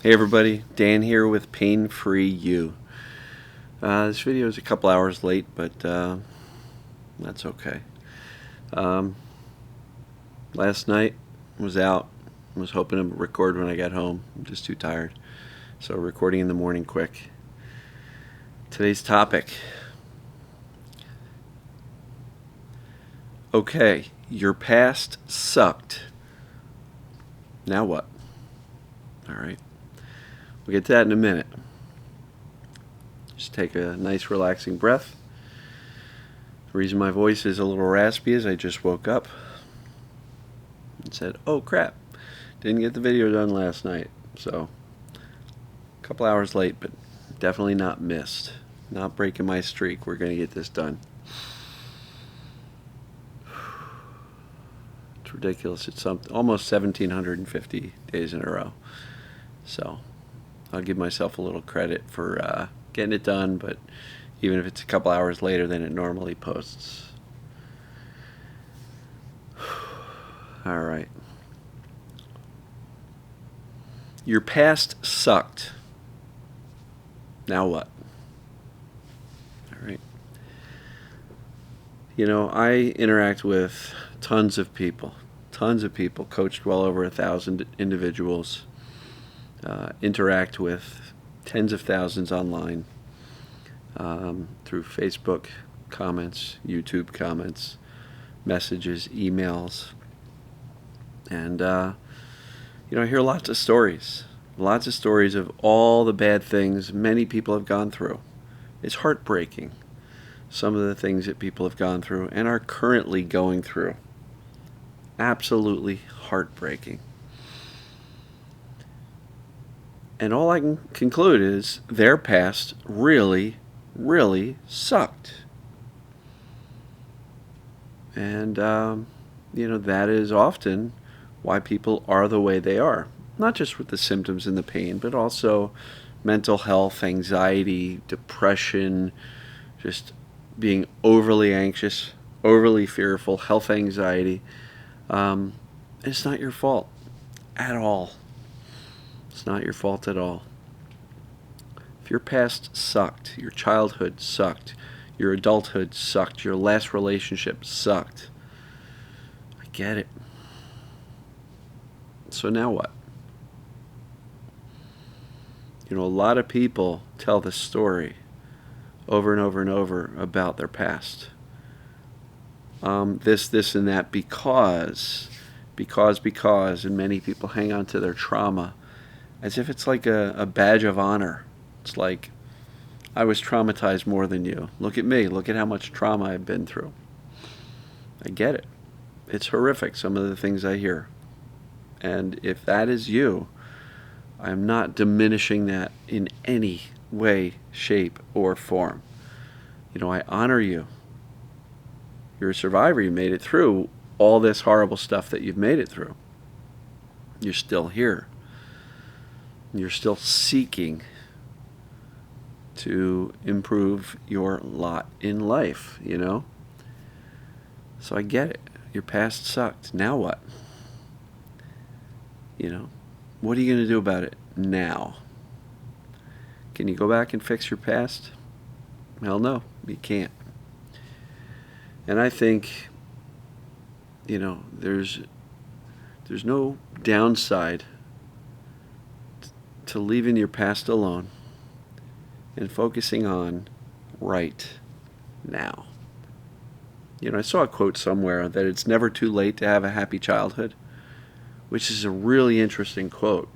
Hey everybody, Dan here with Pain Free You. This video is a couple hours late, but that's okay. Last night was out. Was hoping to record when I got home. I'm just too tired. So recording in the morning quick. Today's topic. Okay, your past sucked. Now what? Alright. We'll get to that in a minute. Just take a nice relaxing breath. The reason my voice is a little raspy is I just woke up and said, oh crap, didn't get the video done last night. So, a couple hours late, but definitely not missed. Not breaking my streak. We're going to get this done. It's ridiculous. It's almost 1,750 days in a row. So, I'll give myself a little credit for getting it done, but even if it's a couple hours later than it normally posts. All right. Your past sucked. Now what? All right. You know, I interact with tons of people, coached well over 1,000 individuals. Interact with tens of thousands online through Facebook comments, YouTube comments, messages, emails, and I hear lots of stories of all the bad things many people have gone through. It's heartbreaking, some of the things that people have gone through and are currently going through. Absolutely heartbreaking. And all I can conclude is their past really, really sucked. And, that is often why people are the way they are. Not just with the symptoms and the pain, but also mental health, anxiety, depression, just being overly anxious, overly fearful, health anxiety. It's not your fault at all. It's not your fault at all. If your past sucked, your childhood sucked, your adulthood sucked, your last relationship sucked, I get it. So now what? A lot of people tell this story over and over and over about their past. This, and that because, and many people hang on to their trauma as if it's like a badge of honor. It's like, I was traumatized more than you. Look at me. Look at how much trauma I've been through. I get it. It's horrific, some of the things I hear. And if that is you, I'm not diminishing that in any way, shape, or form. I honor you. You're a survivor. You made it through all this horrible stuff that you've made it through. You're still here. You're still seeking to improve your lot in life, So I get it. Your past sucked. Now what? What are you going to do about it now? Can you go back and fix your past? Hell no, you can't. And I think, there's no downside to leaving your past alone and focusing on right now. I saw a quote somewhere that it's never too late to have a happy childhood, which is a really interesting quote.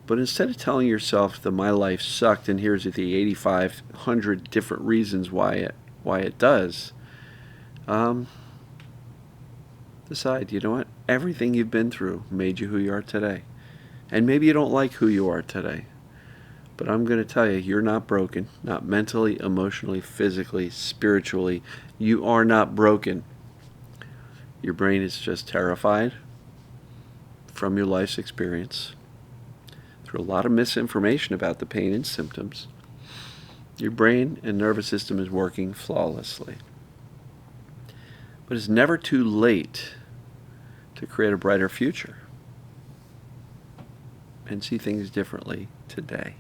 But instead of telling yourself that my life sucked and here's the 8,500 different reasons why it does, decide, what? Everything you've been through made you who you are today. And maybe you don't like who you are today. But I'm going to tell you, you're not broken. Not mentally, emotionally, physically, spiritually. You are not broken. Your brain is just terrified from your life's experience. Through a lot of misinformation about the pain and symptoms, your brain and nervous system is working flawlessly. But it's never too late to create a brighter future. and see things differently today.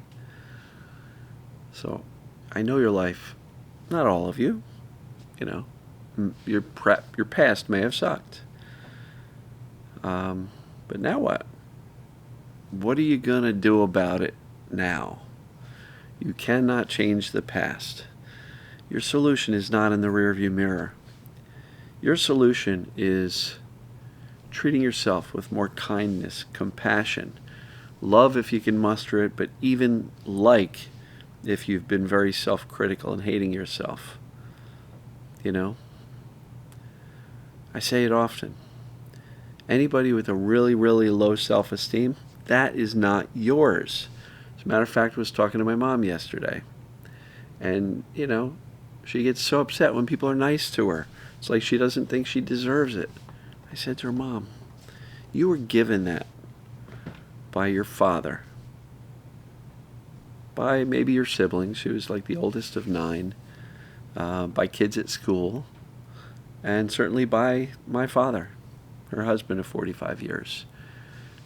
So I know your life, not all of you, you know, your past may have sucked. But now what? What are you going to do about it now? You cannot change the past. Your solution is not in the rearview mirror. Your solution is treating yourself with more kindness, compassion, love if you can muster it, but even like if you've been very self-critical and hating yourself. You know? I say it often. Anybody with a really, really low self-esteem, that is not yours. As a matter of fact, I was talking to my mom yesterday. And, you know, she gets so upset when people are nice to her. It's like she doesn't think she deserves it. I said to her, Mom, you were given that by your father, by maybe your siblings. She was like the oldest of 9, by kids at school, and certainly by my father, her husband of 45 years.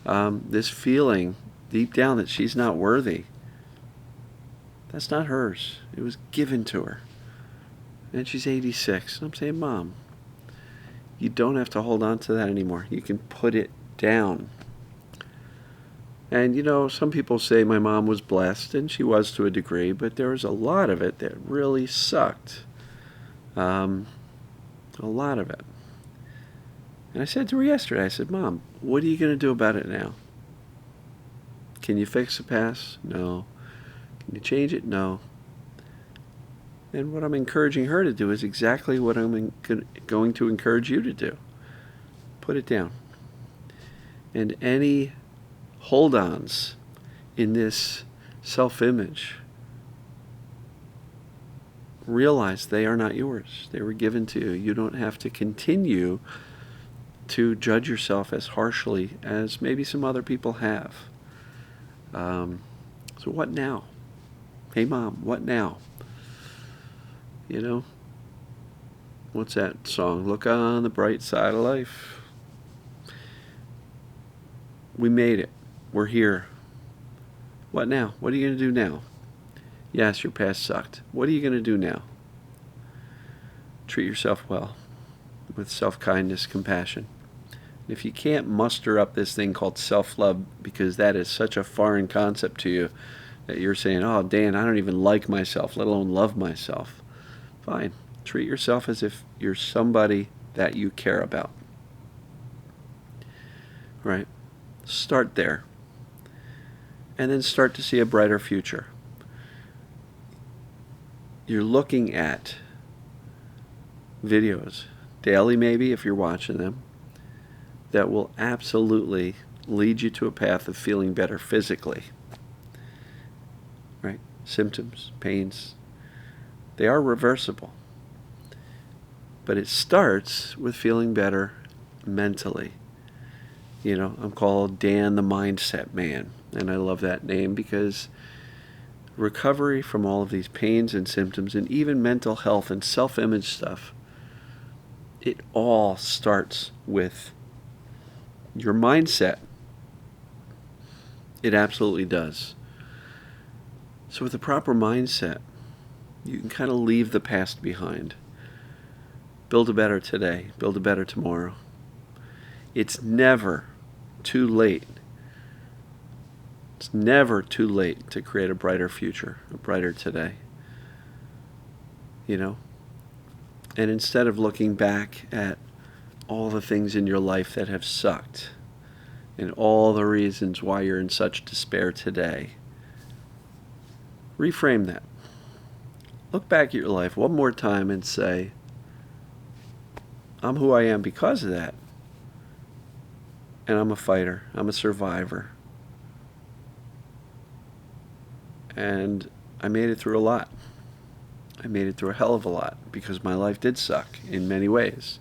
This feeling deep down that she's not worthy, that's not hers. It was given to her. And she's 86. And I'm saying, Mom, you don't have to hold on to that anymore. You can put it down. And, you know, some people say my mom was blessed, and she was to a degree, but there was a lot of it that really sucked. A lot of it. And I said to her yesterday, I said, Mom, what are you going to do about it now? Can you fix the past? No. Can you change it? No. And what I'm encouraging her to do is exactly what I'm going to encourage you to do. Put it down. And any hold-ons in this self-image, realize they are not yours. They were given to you. You don't have to continue to judge yourself as harshly as maybe some other people have. So what now? Hey, Mom, what now? You know, what's that song? Look on the bright side of life. We made it. We're here. What now? What are you going to do now? Yes, your past sucked. What are you going to do now? Treat yourself well, with self-kindness, compassion. If you can't muster up this thing called self-love, because that is such a foreign concept to you, that you're saying, oh, Dan, I don't even like myself, let alone love myself. Fine. Treat yourself as if you're somebody that you care about. Right? Start there. And then start to see a brighter future. You're looking at videos, daily maybe if you're watching them, that will absolutely lead you to a path of feeling better physically. Right? Symptoms, pains, they are reversible. But it starts with feeling better mentally. You know, I'm called Dan the Mindset Man, and I love that name because recovery from all of these pains and symptoms and even mental health and self-image stuff, it all starts with your mindset. It absolutely does. So with the proper mindset, you can kind of leave the past behind. Build a better today. Build a better tomorrow. It's never too late. It's never too late to create a brighter future, a brighter today. You know? And instead of looking back at all the things in your life that have sucked and all the reasons why you're in such despair today, reframe that. Look back at your life one more time and say, I'm who I am because of that. And I'm a fighter. I'm a survivor. And I made it through a lot. I made it through a hell of a lot because my life did suck in many ways.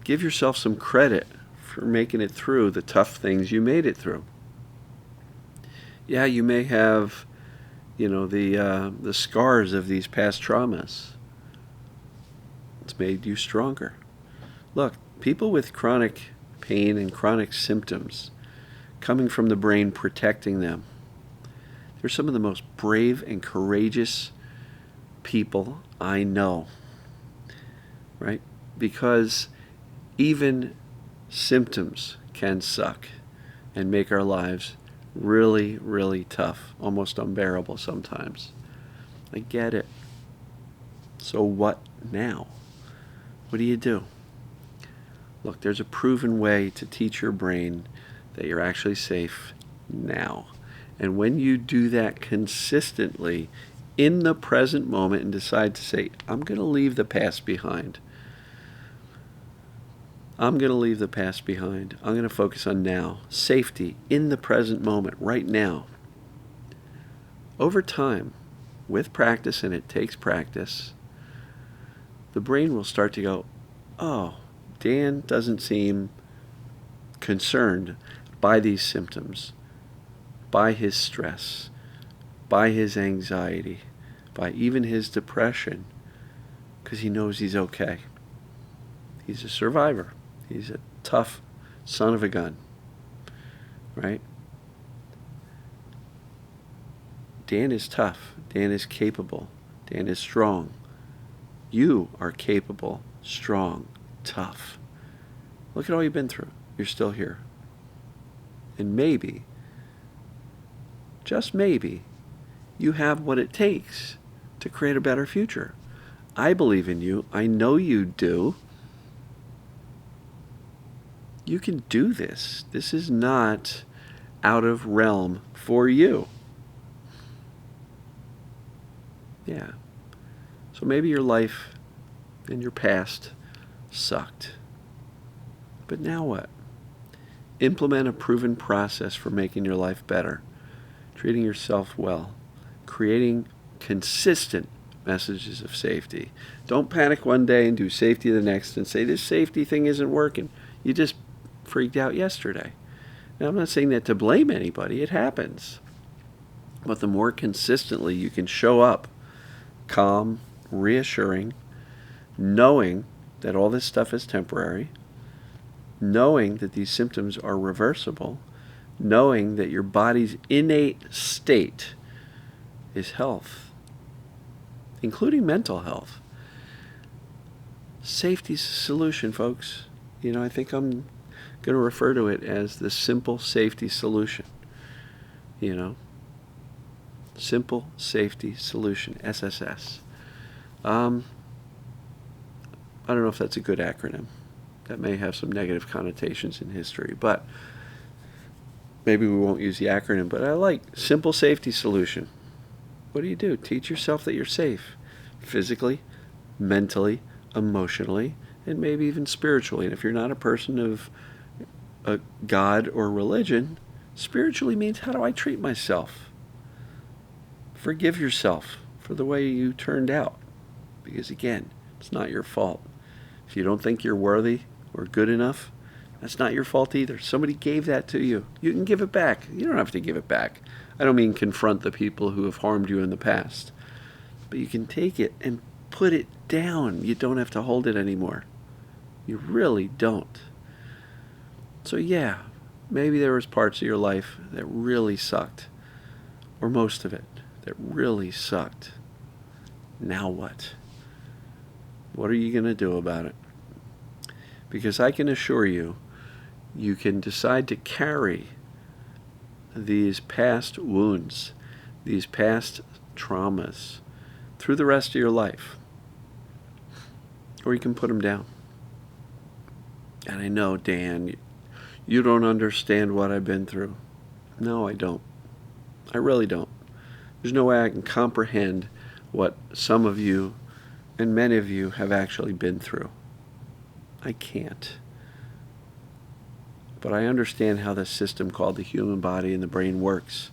Give yourself some credit for making it through the tough things you made it through. Yeah, you may have, you know, the scars of these past traumas. It's made you stronger. Look, people with chronic pain, and chronic symptoms coming from the brain protecting them. They're some of the most brave and courageous people I know, right? Because even symptoms can suck and make our lives really, really tough, almost unbearable sometimes. I get it. So what now? What do you do? Look, there's a proven way to teach your brain that you're actually safe now. And when you do that consistently in the present moment and decide to say, I'm going to leave the past behind. I'm going to leave the past behind. I'm going to focus on now. Safety in the present moment, right now. Over time, with practice, and it takes practice, the brain will start to go, oh, Dan doesn't seem concerned by these symptoms, by his stress, by his anxiety, by even his depression, because he knows he's okay. He's a survivor. He's a tough son of a gun, right? Dan is tough. Dan is capable. Dan is strong. You are capable, strong, tough. Look at all you've been through. You're still here. And maybe, just maybe, you have what it takes to create a better future. I believe in you. I know you do. You can do this. This is not out of realm for you. Yeah. So maybe your life and your past sucked. But now what? Implement a proven process for making your life better, treating yourself well, creating consistent messages of safety. Don't panic one day and do safety the next and say, this safety thing isn't working. You just freaked out yesterday. Now, I'm not saying that to blame anybody. It happens. But the more consistently you can show up, calm, reassuring, knowing that all this stuff is temporary, knowing that these symptoms are reversible, knowing that your body's innate state is health, including mental health. Safety's a solution, folks. I think I'm going to refer to it as the simple safety solution. Simple safety solution, SSS. I don't know if that's a good acronym. That may have some negative connotations in history, but maybe we won't use the acronym. But I like simple safety solution. What do? Teach yourself that you're safe, physically, mentally, emotionally, and maybe even spiritually. And if you're not a person of a God or religion, spiritually means, how do I treat myself? Forgive yourself for the way you turned out. Because again, it's not your fault. If you don't think you're worthy or good enough, that's not your fault either. Somebody gave that to you. You can give it back. You don't have to give it back. I don't mean confront the people who have harmed you in the past. But you can take it and put it down. You don't have to hold it anymore. You really don't. So yeah, maybe there was parts of your life that really sucked. Or most of it that really sucked. Now what? What are you going to do about it? Because I can assure you, you can decide to carry these past wounds, these past traumas through the rest of your life. Or you can put them down. And I know, Dan, you don't understand what I've been through. No, I don't. I really don't. There's no way I can comprehend what some of you and many of you have actually been through. I can't. But I understand how this system called the human body and the brain works.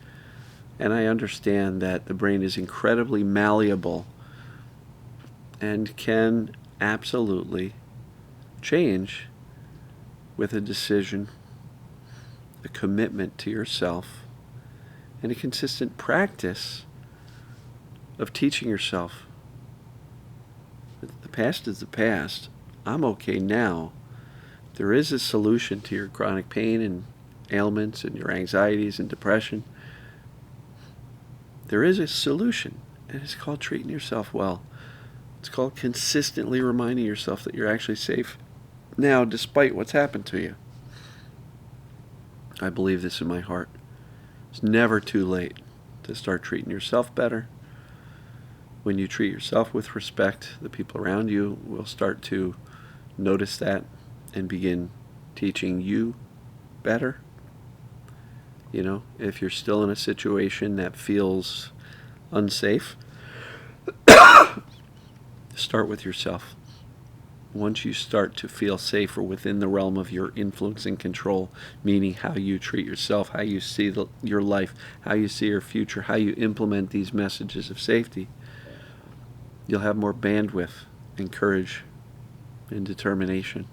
And I understand that the brain is incredibly malleable and can absolutely change with a decision, a commitment to yourself, and a consistent practice of teaching yourself. The past is the past. I'm okay now. There is a solution to your chronic pain and ailments and your anxieties and depression. There is a solution, and it's called treating yourself well. It's called consistently reminding yourself that you're actually safe now, despite what's happened to you. I believe this in my heart. It's never too late to start treating yourself better. When you treat yourself with respect, the people around you will start to notice that and begin teaching you better. You know, if you're still in a situation that feels unsafe, start with yourself. Once you start to feel safer within the realm of your influence and control, meaning how you treat yourself, how you see your life, how you see your future, how you implement these messages of safety, you'll have more bandwidth and courage and determination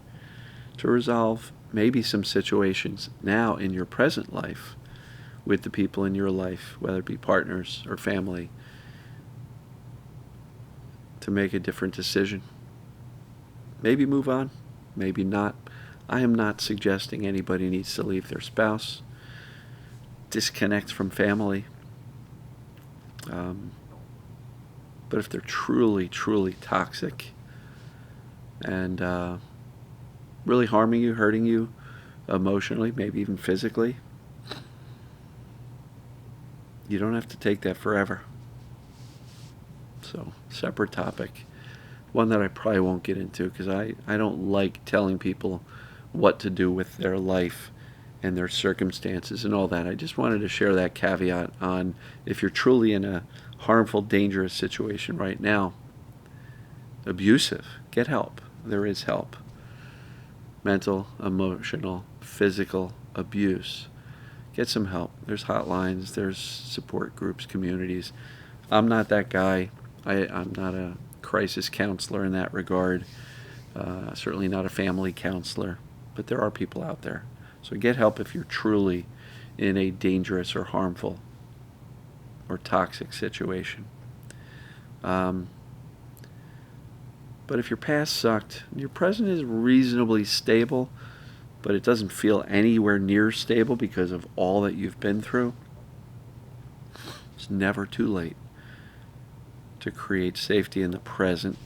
to resolve maybe some situations now in your present life with the people in your life, whether it be partners or family, to make a different decision. Maybe move on, maybe not. I am not suggesting anybody needs to leave their spouse, disconnect from family. But if they're truly, truly toxic and really harming you, hurting you emotionally, maybe even physically, you don't have to take that forever. So, separate topic. One that I probably won't get into because I don't like telling people what to do with their life and their circumstances and all that. I just wanted to share that caveat on if you're truly in a harmful, dangerous situation right now, abusive, get help. There is help. Mental, emotional, physical abuse. Get some help. There's hotlines, there's support groups, communities. I'm not that guy. I'm not a crisis counselor in that regard. Certainly not a family counselor. But there are people out there. So get help if you're truly in a dangerous or harmful or toxic situation. But if your past sucked, your present is reasonably stable, but it doesn't feel anywhere near stable because of all that you've been through, it's never too late to create safety in the present,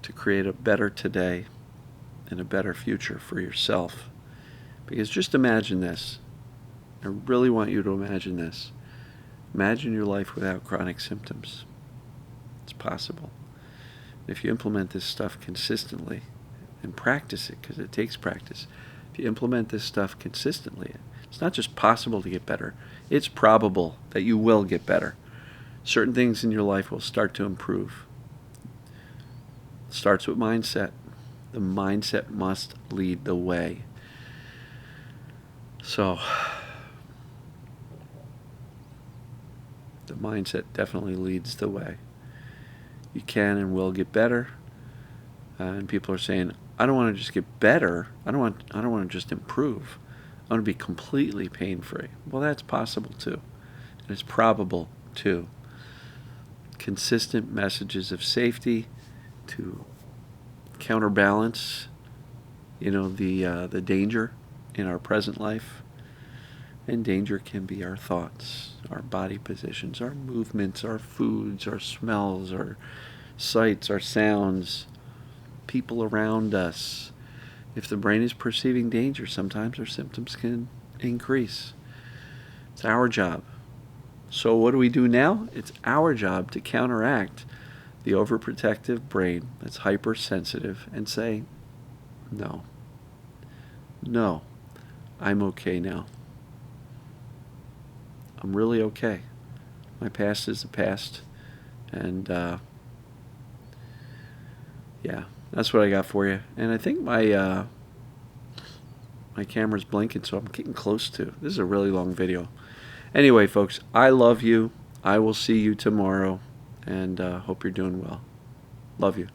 to create a better today and a better future for yourself. Because just imagine this. I really want you to imagine this. Imagine your life without chronic symptoms. It's possible. If you implement this stuff consistently and practice it, because it takes practice, if you implement this stuff consistently, it's not just possible to get better, it's probable that you will get better. Certain things in your life will start to improve. It starts with mindset. The mindset must lead the way. So, the mindset definitely leads the way. You can and will get better. And people are saying, I don't want to just get better. I don't want to just improve. I want to be completely pain-free. Well, that's possible too. And it's probable too. Consistent messages of safety to counterbalance, the danger in our present life. And danger can be our thoughts, our body positions, our movements, our foods, our smells, our sights, our sounds, people around us. If the brain is perceiving danger, sometimes our symptoms can increase. It's our job. So what do we do now? It's our job to counteract the overprotective brain that's hypersensitive and say, no, I'm okay now. I'm really okay. My past is the past. And, yeah, that's what I got for you. And I think my camera's blinking, so I'm getting close to. This is a really long video. Anyway, folks, I love you. I will see you tomorrow. And hope you're doing well. Love you.